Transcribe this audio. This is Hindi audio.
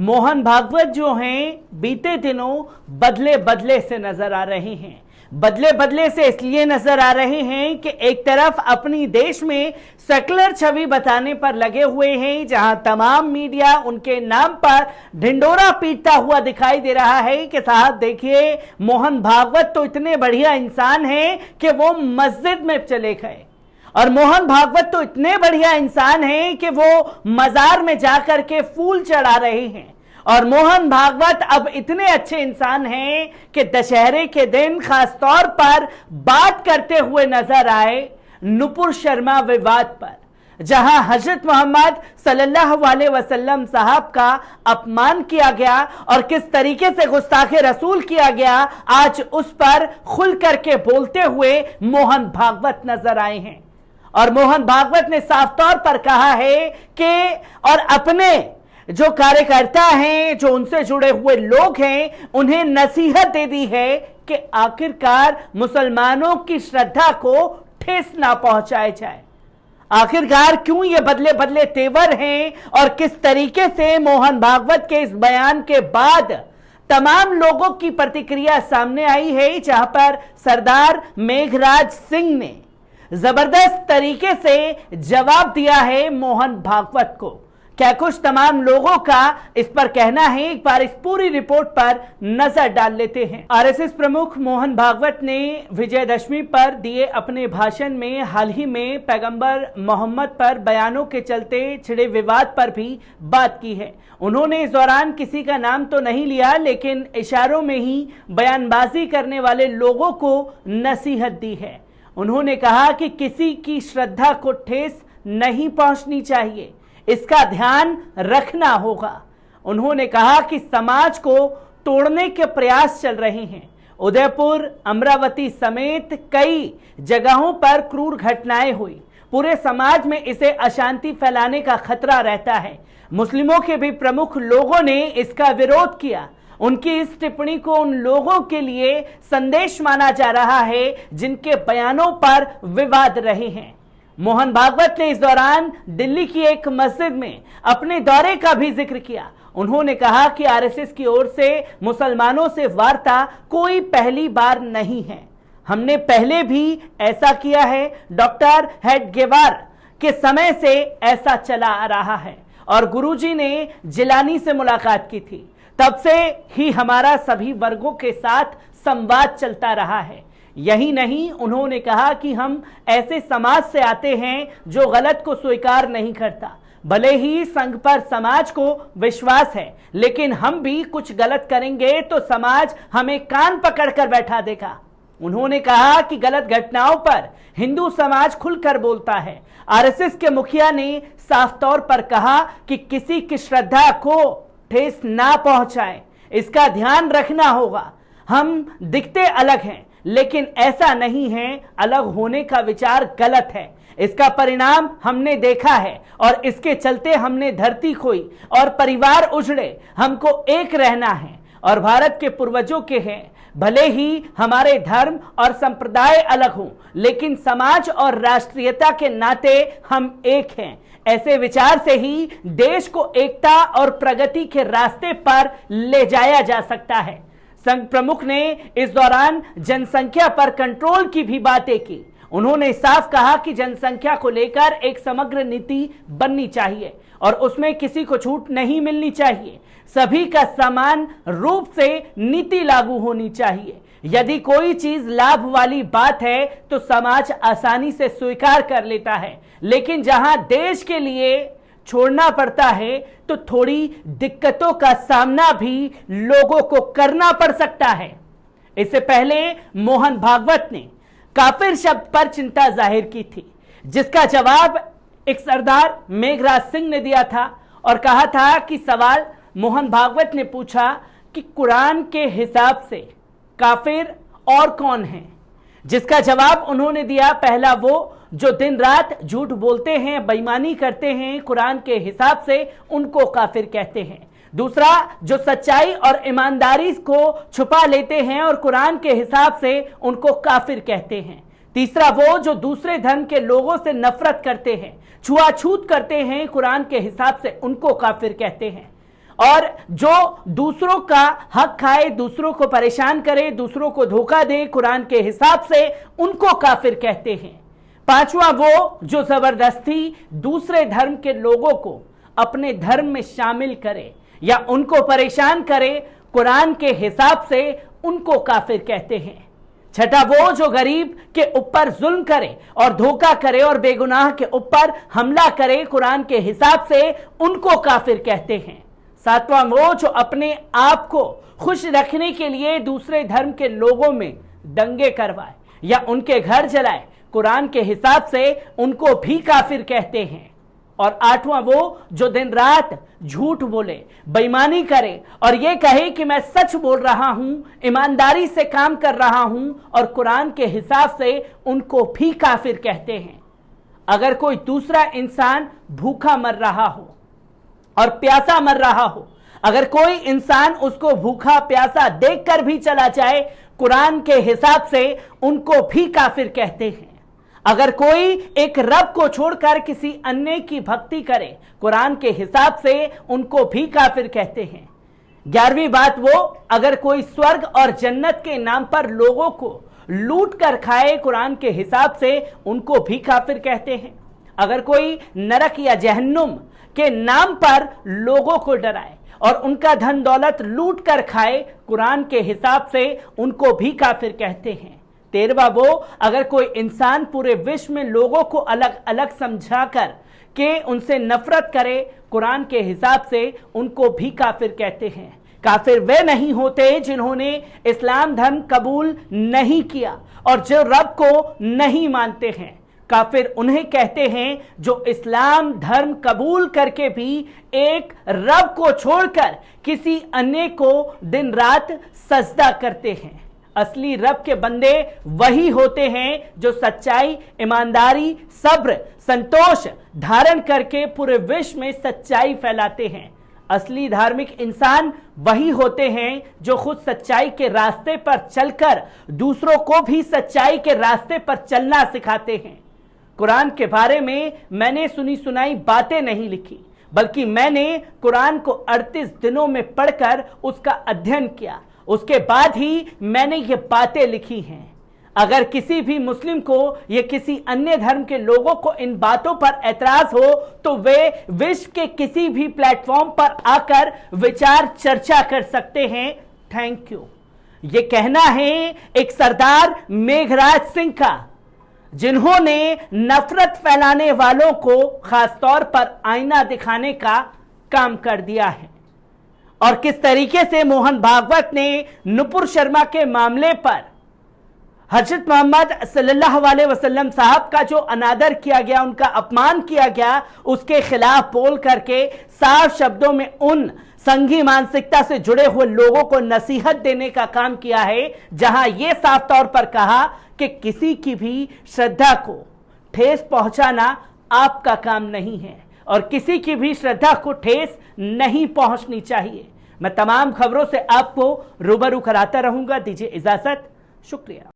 मोहन भागवत जो हैं बीते दिनों बदले बदले से नजर आ रहे हैं। बदले बदले से इसलिए नजर आ रहे हैं कि एक तरफ अपनी देश में सेकुलर छवि बताने पर लगे हुए हैं, जहां तमाम मीडिया उनके नाम पर ढिंडोरा पीटता हुआ दिखाई दे रहा है कि साहब देखिए मोहन भागवत तो इतने बढ़िया इंसान हैं कि वो मस्जिद में चले गए, और मोहन भागवत तो इतने बढ़िया इंसान हैं कि वो मजार में जाकर के फूल चढ़ा रहे हैं, और मोहन भागवत अब इतने अच्छे इंसान हैं कि दशहरे के दिन खास तौर पर बात करते हुए नजर आए नुपुर शर्मा विवाद पर, जहां हजरत मोहम्मद सल्लल्लाहु अलैहि वसल्लम साहब का अपमान किया गया और किस तरीके से गुस्ताखे रसूल किया गया, आज उस पर खुल करके बोलते हुए मोहन भागवत नजर आए हैं। और मोहन भागवत ने साफ तौर पर कहा है कि और अपने जो कार्यकर्ता हैं, जो उनसे जुड़े हुए लोग हैं, उन्हें नसीहत दे दी है कि आखिरकार मुसलमानों की श्रद्धा को ठेस ना पहुंचाया जाए। आखिरकार क्यों ये बदले बदले तेवर हैं और किस तरीके से मोहन भागवत के इस बयान के बाद तमाम लोगों की प्रतिक्रिया सामने आई है, जहां पर सरदार मेघराज सिंह ने जबरदस्त तरीके से जवाब दिया है मोहन भागवत को। क्या कुछ तमाम लोगों का इस पर कहना है, एक बार इस पूरी रिपोर्ट पर नजर डाल लेते हैं। आरएसएस प्रमुख मोहन भागवत ने विजयदशमी पर दिए अपने भाषण में हाल ही में पैगंबर मोहम्मद पर बयानों के चलते छिड़े विवाद पर भी बात की है। उन्होंने इस दौरान किसी का नाम तो नहीं लिया, लेकिन इशारों में ही बयानबाजी करने वाले लोगों को नसीहत दी है। उन्होंने कहा कि किसी की श्रद्धा को ठेस नहीं पहुंचनी चाहिए, इसका ध्यान रखना होगा। उन्होंने कहा कि समाज को तोड़ने के प्रयास चल रहे हैं। उदयपुर, अमरावती समेत कई जगहों पर क्रूर घटनाएं हुई। पूरे समाज में इसे अशांति फैलाने का खतरा रहता है। मुस्लिमों के भी प्रमुख लोगों ने इसका विरोध किया। उनकी इस टिप्पणी को उन लोगों के लिए संदेश माना जा रहा है जिनके बयानों पर विवाद रहे हैं। मोहन भागवत ने इस दौरान दिल्ली की एक मस्जिद में अपने दौरे का भी जिक्र किया। उन्होंने कहा कि आरएसएस की ओर से मुसलमानों से वार्ता कोई पहली बार नहीं है, हमने पहले भी ऐसा किया है। डॉक्टर हेडगेवार के समय से ऐसा चला आ रहा है और गुरुजी ने जिलानी से मुलाकात की थी, तब से ही हमारा सभी वर्गों के साथ संवाद चलता रहा है। यही नहीं, उन्होंने कहा कि हम ऐसे समाज से आते हैं जो गलत को स्वीकार नहीं करता। भले ही संघ पर समाज को विश्वास है, लेकिन हम भी कुछ गलत करेंगे तो समाज हमें कान पकड़कर बैठा देगा। उन्होंने कहा कि गलत घटनाओं पर हिंदू समाज खुलकर बोलता है। आरएसएस के मुखिया ने साफ तौर पर कहा कि किसी की श्रद्धा को ठेस ना पहुंचाए, इसका ध्यान रखना होगा। हम दिखते अलग हैं, लेकिन ऐसा नहीं है। अलग होने का विचार गलत है, इसका परिणाम हमने देखा है और इसके चलते हमने धरती खोई और परिवार उजड़े। हमको एक रहना है और भारत के पूर्वजों के हैं। भले ही हमारे धर्म और संप्रदाय अलग हों, लेकिन समाज और राष्ट्रीयता के नाते हम एक हैं। ऐसे विचार से ही देश को एकता और प्रगति के रास्ते पर ले जाया जा सकता है। संघ प्रमुख ने इस दौरान जनसंख्या पर कंट्रोल की भी बातें की। उन्होंने साफ कहा कि जनसंख्या को लेकर एक समग्र नीति बननी चाहिए और उसमें किसी को छूट नहीं मिलनी चाहिए। सभी का समान रूप से नीति लागू होनी चाहिए। यदि कोई चीज लाभ वाली बात है तो समाज आसानी से स्वीकार कर लेता है, लेकिन जहां देश के लिए छोड़ना पड़ता है तो थोड़ी दिक्कतों का सामना भी लोगों को करना पड़ सकता है। इससे पहले मोहन भागवत ने काफिर शब्द पर चिंता जाहिर की थी, जिसका जवाब एक सरदार मेघराज सिंह ने दिया था और कहा था कि सवाल मोहन भागवत ने पूछा कि कुरान के हिसाब से काफिर और कौन है, जिसका जवाब उन्होंने दिया, पहला वो जो दिन रात झूठ बोलते हैं, बेईमानी करते हैं, कुरान के हिसाब से उनको काफिर कहते हैं। दूसरा, जो सच्चाई और ईमानदारी को छुपा लेते हैं और कुरान के हिसाब से उनको काफिर कहते हैं। तीसरा, वो जो दूसरे धर्म के लोगों से नफरत करते हैं, छुआछूत करते हैं, कुरान के हिसाब से उनको काफिर कहते हैं। और जो दूसरों का हक खाए, दूसरों को परेशान करे, दूसरों को धोखा दे, कुरान के हिसाब से उनको काफिर कहते हैं। पांचवा, वो जो जबरदस्ती दूसरे धर्म के लोगों को अपने धर्म में शामिल करे या उनको परेशान करे, कुरान के हिसाब से उनको काफिर कहते हैं। छठा, वो जो गरीब के ऊपर जुल्म करे और धोखा करे और बेगुनाह के ऊपर हमला करे, कुरान के हिसाब से उनको काफिर कहते हैं। सातवां, वो जो अपने आप को खुश रखने के लिए दूसरे धर्म के लोगों में दंगे करवाए या उनके घर जलाए, कुरान के हिसाब से उनको भी काफिर कहते हैं। और आठवां, वो जो दिन रात झूठ बोले, बेईमानी करे और ये कहे कि मैं सच बोल रहा हूं, ईमानदारी से काम कर रहा हूं, और कुरान के हिसाब से उनको भी काफिर कहते हैं। अगर कोई दूसरा इंसान भूखा मर रहा हो और प्यासा मर रहा हो, अगर कोई इंसान उसको भूखा प्यासा देखकर भी चला जाए, कुरान के हिसाब से उनको भी काफिर कहते हैं। अगर कोई एक रब को छोड़कर किसी अन्य की भक्ति करे, कुरान के हिसाब से उनको भी काफिर कहते हैं। 11वीं बात, वो अगर कोई स्वर्ग और जन्नत के नाम पर लोगों को लूट कर खाए, कुरान के हिसाब से उनको भी काफिर कहते हैं। अगर कोई नरक या जहन्नुम के नाम पर लोगों को डराए और उनका धन दौलत लूट कर खाए, कुरान के हिसाब से उनको भी काफिर कहते हैं। 13वां, वो अगर कोई इंसान पूरे विश्व में लोगों को अलग अलग समझाकर के उनसे नफरत करे, कुरान के हिसाब से उनको भी काफिर कहते हैं। काफिर वे नहीं होते जिन्होंने इस्लाम धर्म कबूल नहीं किया और जो रब को नहीं मानते हैं। काफिर उन्हें कहते हैं जो इस्लाम धर्म कबूल करके भी एक रब को छोड़कर किसी अन्य को दिन रात सजदा करते हैं। असली रब के बंदे वही होते हैं जो सच्चाई, ईमानदारी, सब्र, संतोष धारण करके पूरे विश्व में सच्चाई फैलाते हैं। असली धार्मिक इंसान वही होते हैं जो खुद सच्चाई के रास्ते पर चलकर दूसरों को भी सच्चाई के रास्ते पर चलना सिखाते हैं। कुरान के बारे में मैंने सुनी सुनाई बातें नहीं लिखी, बल्कि मैंने कुरान को 38 दिनों में पढ़कर उसका अध्ययन किया, उसके बाद ही मैंने ये बातें लिखी हैं। अगर किसी भी मुस्लिम को या किसी अन्य धर्म के लोगों को इन बातों पर एतराज हो तो वे विश्व के किसी भी प्लेटफॉर्म पर आकर विचार चर्चा कर सकते हैं। Thank you. ये कहना है एक सरदार मेघराज सिंह का, जिन्होंने नफरत फैलाने वालों को खासतौर पर आईना दिखाने का काम कर दिया है। और किस तरीके से मोहन भागवत ने नुपुर शर्मा के मामले पर हजरत मोहम्मद सल्लल्लाहु अलैहि वसल्लम साहब का जो अनादर किया गया, उनका अपमान किया गया, उसके खिलाफ बोल करके साफ शब्दों में उन संघी मानसिकता से जुड़े हुए लोगों को नसीहत देने का काम किया है, जहां यह साफ तौर पर कहा कि किसी की भी श्रद्धा को ठेस पहुंचाना आपका काम नहीं है और किसी की भी श्रद्धा को ठेस नहीं पहुंचनी चाहिए। मैं तमाम खबरों से आपको रूबरू कराता रहूंगा। दीजिए इजाजत, शुक्रिया।